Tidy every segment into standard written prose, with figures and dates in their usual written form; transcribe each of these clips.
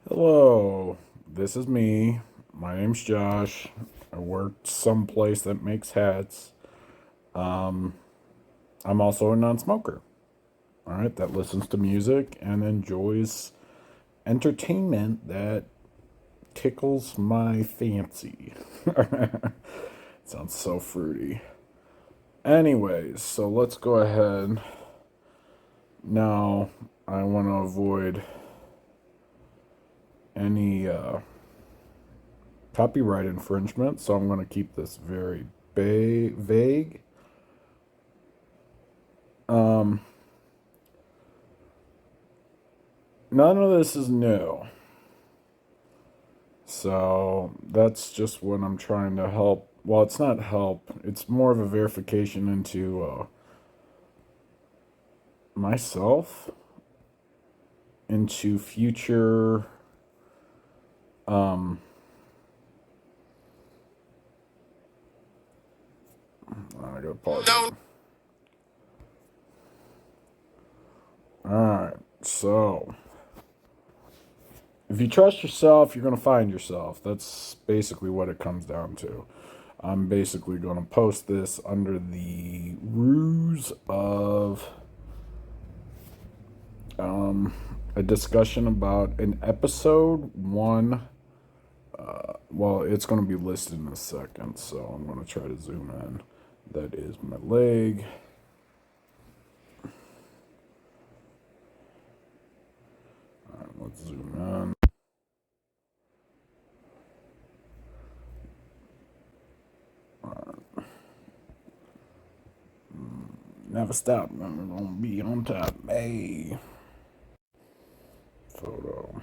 Hello, this is me. My name's Josh. I work someplace that makes hats. Um, I'm also a non-smoker. All right, that listens to music and enjoys entertainment that tickles my fancy. Sounds so fruity. Anyways, so let's go ahead. Now, I want to avoid any copyright infringement, so I'm going to keep this very vague. Um, None of this is new. So that's just what I'm trying to help. Well, it's not help, it's more of a verification into myself, into future. Um, I gotta pause. Alright, so if you trust yourself, you're gonna find yourself. That's basically what it comes down to. I'm basically gonna post this under the ruse of a discussion about an episode one. Well, it's going to be listed in a second, so I'm going to try to zoom in. That is my leg. All right, let's zoom in. Never stop. I'm going to be on top. Hey. Photo.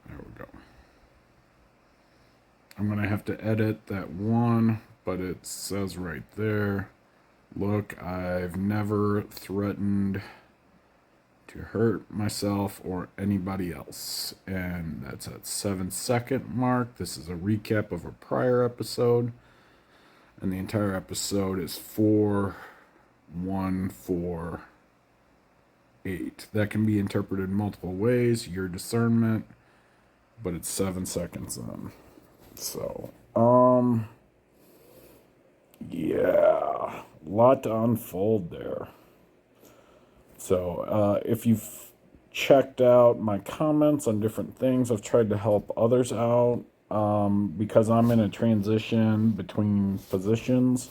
There we go. I'm going to have to edit that one, but it says right there. Look, I've never threatened to hurt myself or anybody else. And that's at 7-second mark. This is a recap of a prior episode. And the entire episode is 4148. That can be interpreted multiple ways, your discernment, but it's 7 seconds in. So, yeah, a lot to unfold there. So, if you've checked out my comments on different things, I've tried to help others out because I'm in a transition between positions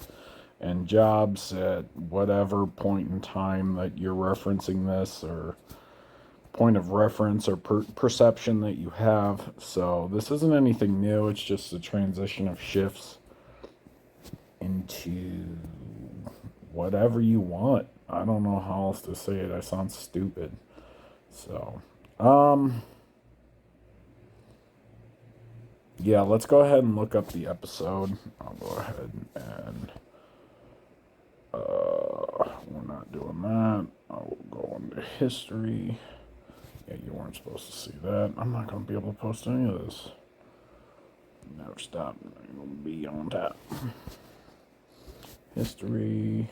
and jobs at whatever point in time that you're referencing this or point of reference or perception that you have. So, this isn't anything new, it's just a transition of shifts into whatever you want. I don't know how else to say it. I sound stupid. So, yeah, let's go ahead and look up the episode. I'll go ahead and, we're not doing that. I will go into history. Yeah, you weren't supposed to see that. I'm not going to be able to post any of this. Never stop. I'm going to be on top. History.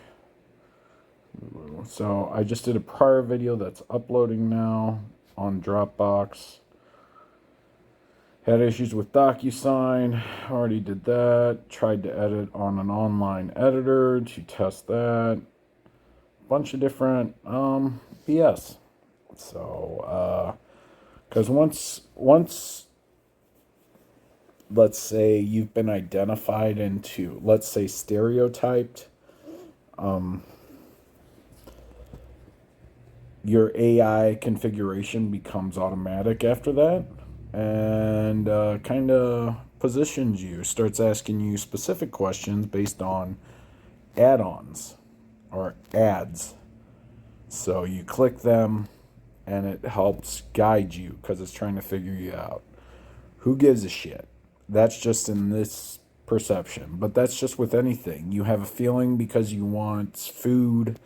So I just did a prior video that's uploading now on Dropbox. Had issues with DocuSign. Already did that. Tried to edit on an online editor to test that. Bunch of different BS. So because once let's say you've been identified into, let's say, stereotyped, your AI configuration becomes automatic after that and kind of positions you, starts asking you specific questions based on add ons or ads. So you click them and it helps guide you because it's trying to figure you out. Who gives a shit? That's just in this perception, but that's just with anything. You have a feeling because you want food,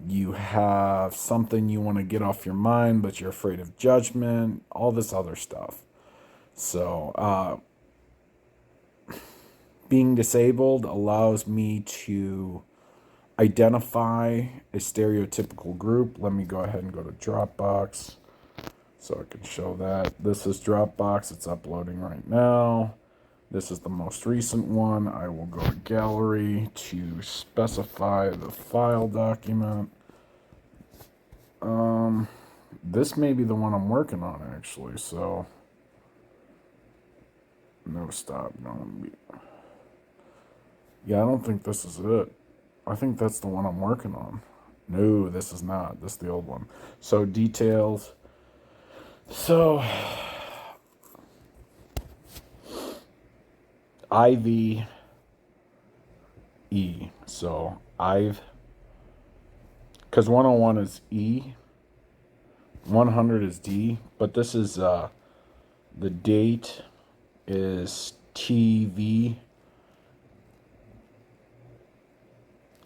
you have something you want to get off your mind, but you're afraid of judgment, all this other stuff. So, being disabled allows me to identify a stereotypical group. Let me go ahead and go to Dropbox so I can show that. This is Dropbox. It's uploading right now. This is the most recent one. I will go to Gallery to specify the file document. This may be the one I'm working on, actually, so... No, stop. No. Yeah, I don't think this is it. I think that's the one I'm working on. No, this is not. This is the old one. So, details. So, IV E. So, because 101 is E, 100 is D, but this is, the date is TV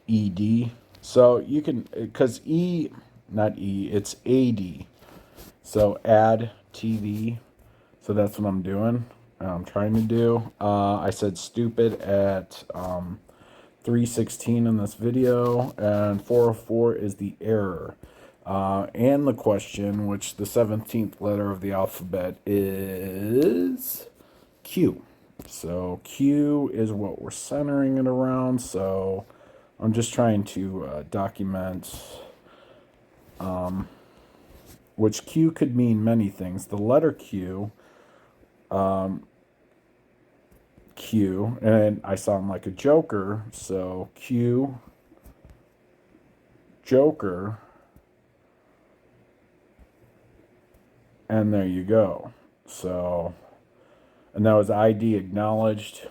ED. So you can, because not E, it's AD. So add TV. So that's what I'm doing. I'm trying to do. I said stupid at 316 in this video, and 404 is the error. And the question, which the 17th letter of the alphabet is Q. So Q is what we're centering it around. So I'm just trying to document, which Q could mean many things. The letter Q, Q, and I sound like a joker, so Q, Joker, and there you go. So, and that was ID acknowledged.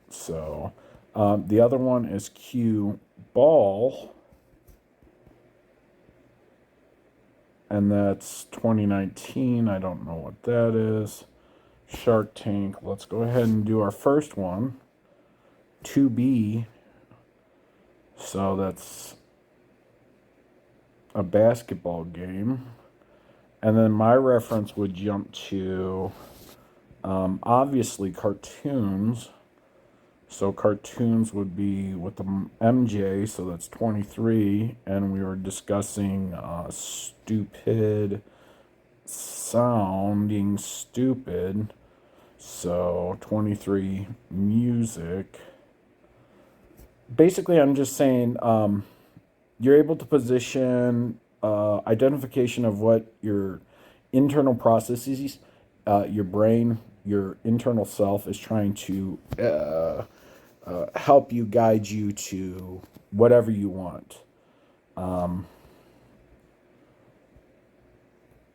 So, the other one is Q, Ball, and that's 2019. I don't know what that is. Shark Tank. Let's go ahead and do our first one. 2B. So that's a basketball game. And then my reference would jump to, obviously, cartoons. So cartoons would be with the MJ, so that's 23. And we were discussing stupid, sounding stupid. So 23 music. Basically, I'm just saying you're able to position identification of what your internal processes, your brain, your internal self is trying to help you, guide you to whatever you want.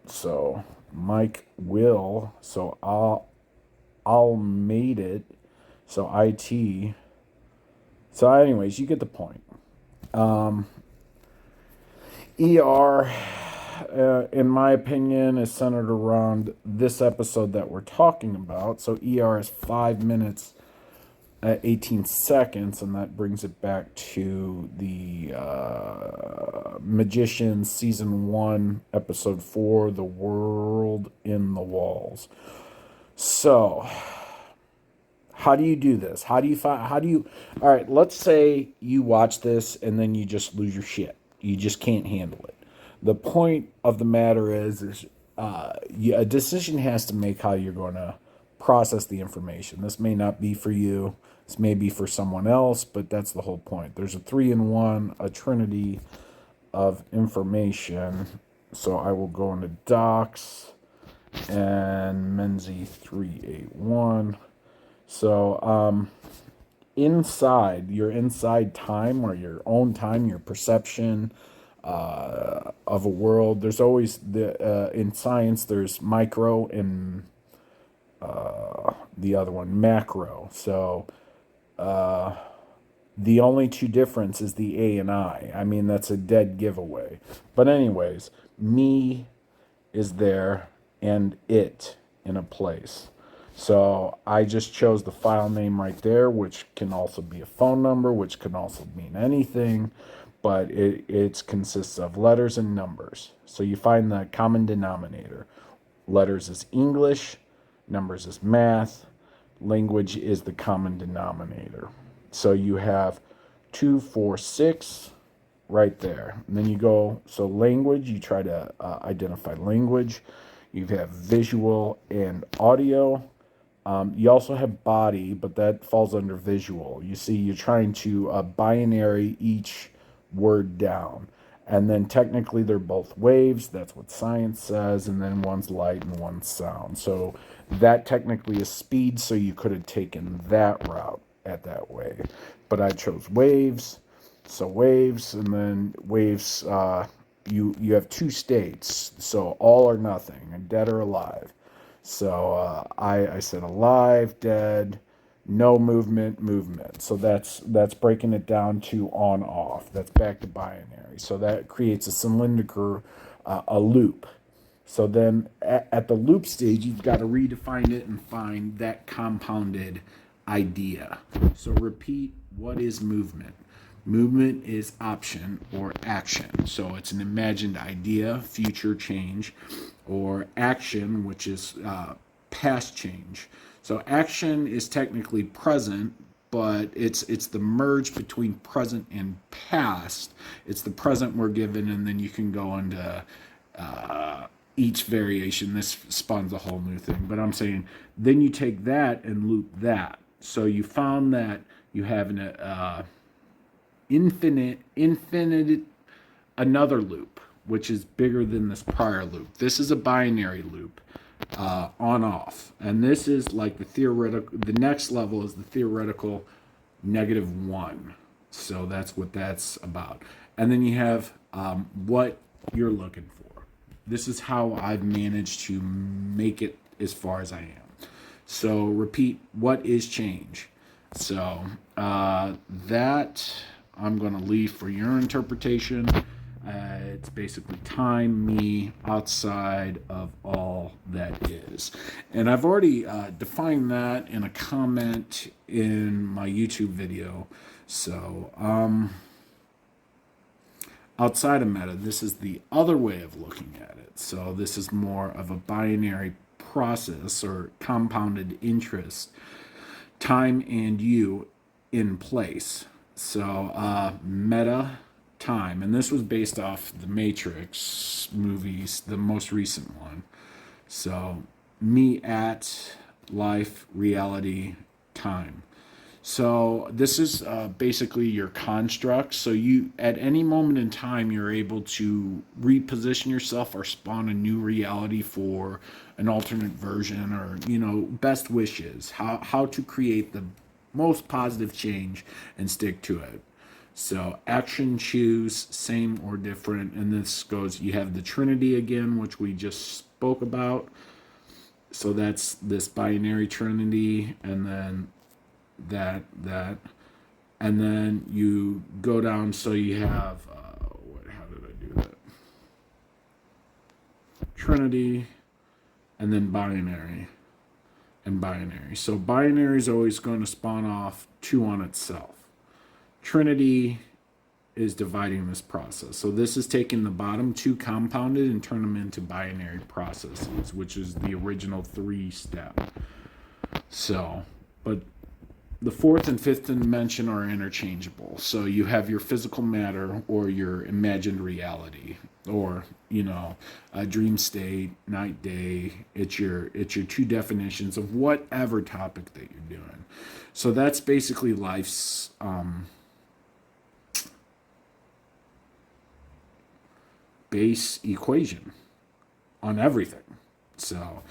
So Mike will, so I'll made it. So IT. So anyways, you get the point. ER, in my opinion, is centered around this episode that we're talking about. So ER is 5 minutes, 18 seconds, and that brings it back to the Magicians Season 1, Episode 4, The World in the Walls. So, how do you do this? All right, let's say you watch this and then you just lose your shit. You just can't handle it. The point of the matter is a decision has to make how you're going to process the information. This may not be for you. This may be for someone else, but that's the whole point. There's a 3-in-1, a trinity of information. So I will go into Docs and Menzie 381. So inside time, or your own time, your perception of a world, there's always in science there's micro and the other one macro. So the only two difference is the A and I. I mean, that's a dead giveaway. But anyways, me is there and it in a place. So I just chose the file name right there, which can also be a phone number, which can also mean anything, but it consists of letters and numbers. So you find the common denominator. Letters is English, numbers is math, language is the common denominator. So you have 2, 4, 6, right there. And then you go, so language, you try to identify language. You have visual and audio. You also have body, but that falls under visual. You see, you're trying to binary each word down. And then technically they're both waves. That's what science says. And then one's light and one's sound. So that technically is speed. So you could have taken that route at that way. But I chose waves. So waves, and then waves, you have two states. So all or nothing, dead or alive. So I said alive, dead, no movement, movement. So that's breaking it down to on off. That's back to binary. So that creates a cylindrical, a loop. So then at the loop stage, you've got to redefine it and find that compounded idea. So repeat, what is movement? Movement is option or action. So it's an imagined idea, future change, or action, which is past change. So action is technically present, but it's the merge between present and past. It's the present we're given, and then you can go into each variation. This spawns a whole new thing. But I'm saying then you take that and loop that. So you found that you have an infinite, another loop, which is bigger than this prior loop. This is a binary loop, on off. And this is like the theoretical, the next level is the theoretical -1. So that's what that's about. And then you have what you're looking for. This is how I've managed to make it as far as I am. So repeat, what is change? So that I'm going to leave for your interpretation. It's basically time, me, outside of all that is. And I've already defined that in a comment in my YouTube video. So outside of meta, this is the other way of looking at it. So this is more of a binary process or compounded interest, time and you in place. So meta, time, and this was based off the Matrix movies, the most recent one. So me at life, reality, time. So this is basically your construct. So you, at any moment in time, you're able to reposition yourself or spawn a new reality for an alternate version, or best wishes. How to create the most positive change and stick to it. So action, choose, same or different. And this goes, you have the Trinity again, which we just spoke about. So that's this binary Trinity, and then that, and then you go down. So you have, how did I do that? Trinity, and then binary, and binary. So binary is always going to spawn off 2 on itself. Trinity is dividing this process. So this is taking the bottom 2 compounded and turn them into binary processes, which is the original 3-step. So, but the 4th and 5th dimension are interchangeable. So you have your physical matter or your imagined reality, or a dream state, night, day. It's your 2 definitions of whatever topic that you're doing. So that's basically life's base equation on everything. So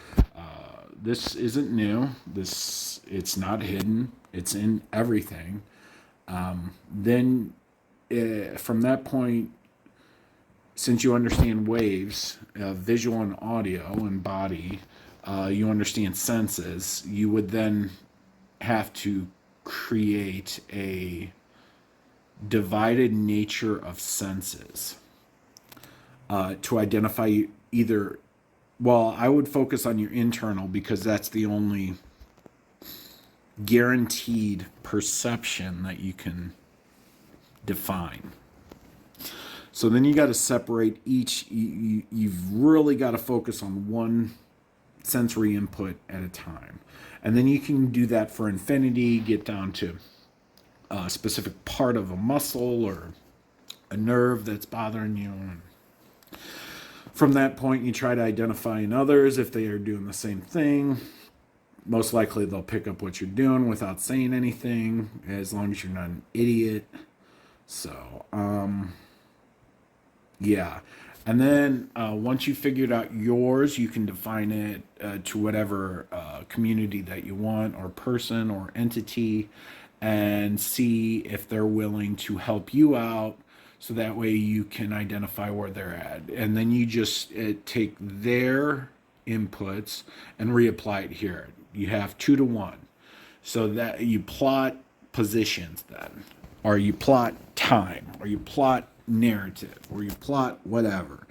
this isn't new. It's not hidden. It's in everything. Then from that point, since you understand waves, visual and audio and body, you understand senses, you would then have to create a divided nature of senses to identify either, well, I would focus on your internal, because that's the only guaranteed perception that you can define. So then you got to separate each. You've really got to focus on one sensory input at a time. And then you can do that for infinity, get down to a specific part of a muscle or a nerve that's bothering you. And from that point, you try to identify in others if they are doing the same thing. Most likely, they'll pick up what you're doing without saying anything, as long as you're not an idiot. So, yeah. And then once you figured out yours, you can define it to whatever community that you want, or person, or entity, and see if they're willing to help you out. So that way you can identify where they're at. And then you just take their inputs and reapply it here. You have 2 to 1. So that you plot positions then, or you plot time, or you plot narrative, or you plot whatever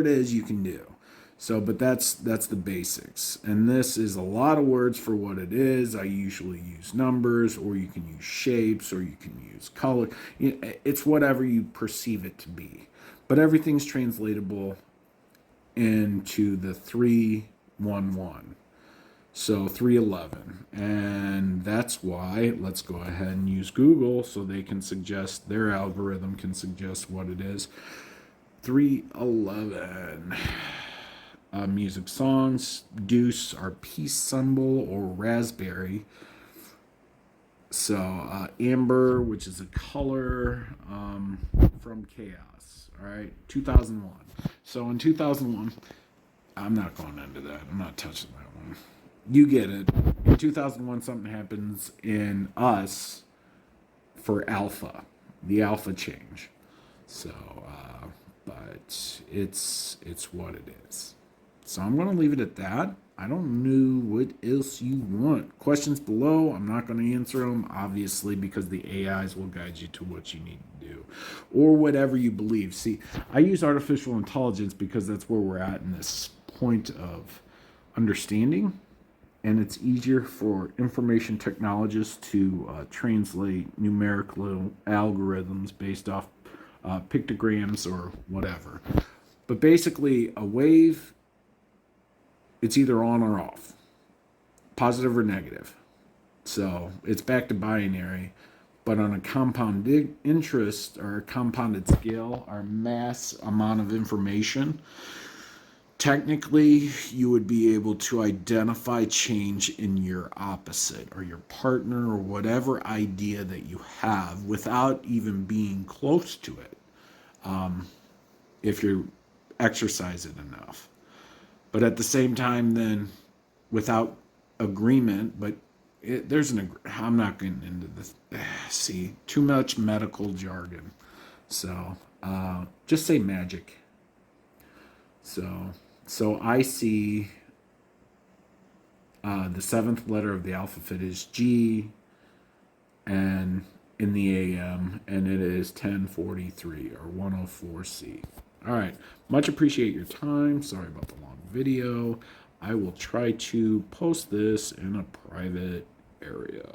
it is you can do. So, but that's the basics, and this is a lot of words for what it is. I usually use numbers, or you can use shapes, or you can use color. It's whatever you perceive it to be, but everything's translatable into the 311. So 311, and that's why let's go ahead and use Google so they can suggest, their algorithm can suggest what it is. 311. Music songs, deuce, our peace symbol, or raspberry. So amber, which is a color from chaos. All right, 2001. So in 2001, I'm not going into that. I'm not touching that one. You get it. In 2001, something happens in us for alpha, the alpha change. So, but it's what it is. So I'm going to leave it at that. I don't know what else you want. Questions below. I'm not going to answer them, obviously, because the AIs will guide you to what you need to do, or whatever you believe. See, I use artificial intelligence because that's where we're at in this point of understanding. And it's easier for information technologists to translate numerical algorithms based off pictograms or whatever. But basically, a wave, it's either on or off, positive or negative. So it's back to binary. But on a compounded interest, or a compounded scale, or mass amount of information, technically, you would be able to identify change in your opposite, or your partner, or whatever idea that you have, without even being close to it, if you exercise it enough. But at the same time, then, without agreement, but I'm not getting into this. See, too much medical jargon. So, just say magic. So I see the 7th letter of the alphabet is G, and in the AM, and it is 1043 or 104C. All right. Much appreciate your time. Sorry about the long video. I will try to post this in a private area.